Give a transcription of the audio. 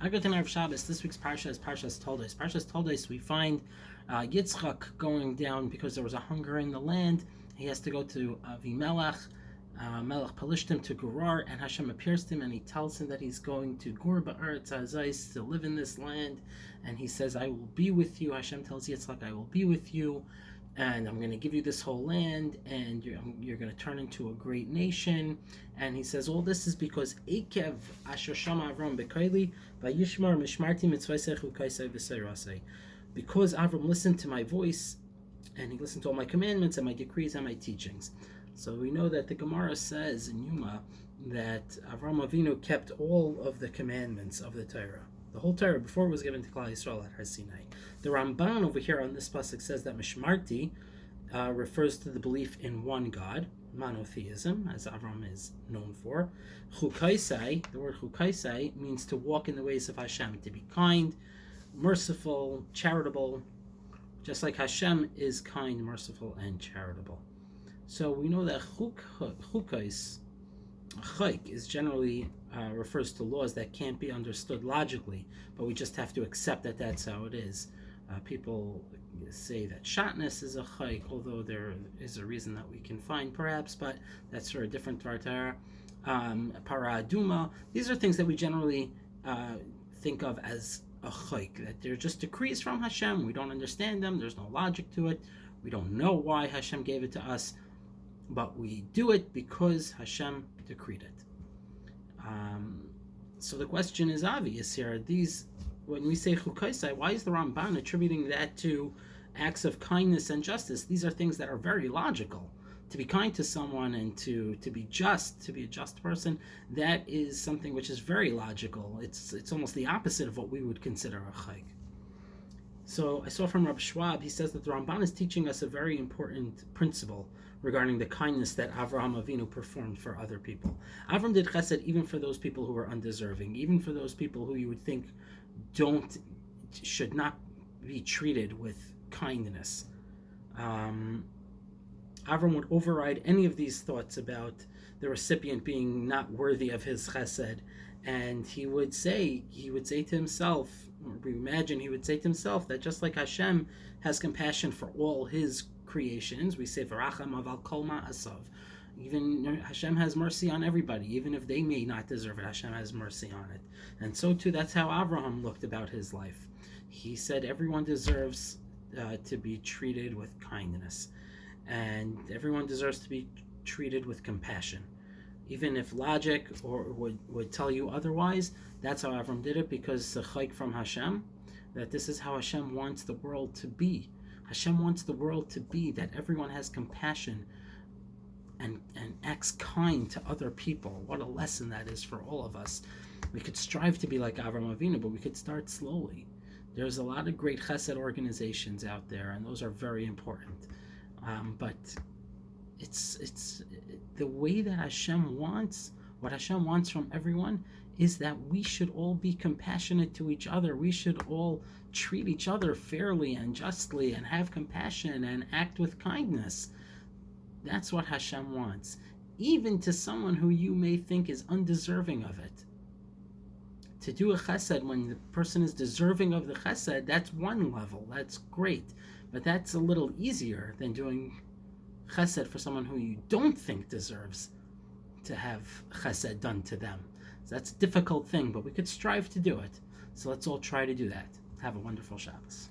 Agatin of Shabbos, this week's Parsha is Parshas Toldos. Parshas Toldos, we find Yitzchak going down because there was a hunger in the land. He has to go to Avimelech, Melech Pelishtim, to Gerar, and Hashem appears to him and he tells him that he's going to Gur Ba'aretz Hazais, to live in this land. And he says, I will be with you. Hashem tells Yitzchak, I will be with you, and I'm going to give you this whole land, and you're going to turn into a great nation. And he says, all this is because Ekev Asher Shama Avram Bekaili Vayishmar Mishmarti Mitzvaysechu Kaisai V'Seirasei. Because Avram listened to my voice, and he listened to all my commandments and my decrees and my teachings. So we know that the Gemara says in Yuma that Avram Avinu kept all of the commandments of the Torah. The whole Torah before it was given to Klal Yisrael at Har Sinai. The Ramban over here on this pasuk says that Mishmarti refers to the belief in one God, monotheism, as Avram is known for. Chukaisai, the word Chukaisai, means to walk in the ways of Hashem, to be kind, merciful, charitable, just like Hashem is kind, merciful, and charitable. So we know that Chukais, Chayk, is generally refers to laws that can't be understood logically, but we just have to accept that that's how it is. People say that shatnez is a chayk, although there is a reason that we can find perhaps, but that's for a different Dvar Torah. Para aduma, these are things that we generally think of as a chayk, that they're just decrees from Hashem. We don't understand them, there's no logic to it, we don't know why Hashem gave it to us, but we do it because Hashem decreed it. So the question is obvious here. These, when we say chukaisai, why is the Ramban attributing that to acts of kindness and justice? These are things that are very logical. To be kind to someone and to be just, to be a just person, that is something which is very logical. It's almost the opposite of what we would consider a chayk. So I saw from Rabbi Schwab, he says that the Ramban is teaching us a very important principle regarding the kindness that Avraham Avinu performed for other people. Avram did chesed even for those people who were undeserving, even for those people who you would think should not be treated with kindness. Avram would override any of these thoughts about the recipient being not worthy of his chesed, and he would say to himself, or we imagine he would say to himself, that just like Hashem has compassion for all his creations, we say V'racham aval kol ma'asav. Even Hashem has mercy on everybody, even if they may not deserve it. Hashem has mercy on it, and so too that's how Avraham looked about his life. He said everyone deserves to be treated with kindness, and everyone deserves to be treated with compassion, even if logic would tell you otherwise. That's how Avram did it, because the chayk from Hashem, that this is how Hashem wants the world to be. Hashem wants the world to be that everyone has compassion and acts kind to other people. What a lesson that is for all of us. We could strive to be like Avram Avinu, but we could start slowly. There's a lot of great chesed organizations out there, and those are very important. But it's the way that Hashem wants, what Hashem wants from everyone is that we should all be compassionate to each other. We should all treat each other fairly and justly and have compassion and act with kindness. That's what Hashem wants, even to someone who you may think is undeserving of it. To do a chesed when the person is deserving of the chesed, that's one level, that's great. But that's a little easier than doing chesed for someone who you don't think deserves to have chesed done to them. So that's a difficult thing, but we could strive to do it. So let's all try to do that. Have a wonderful Shabbos.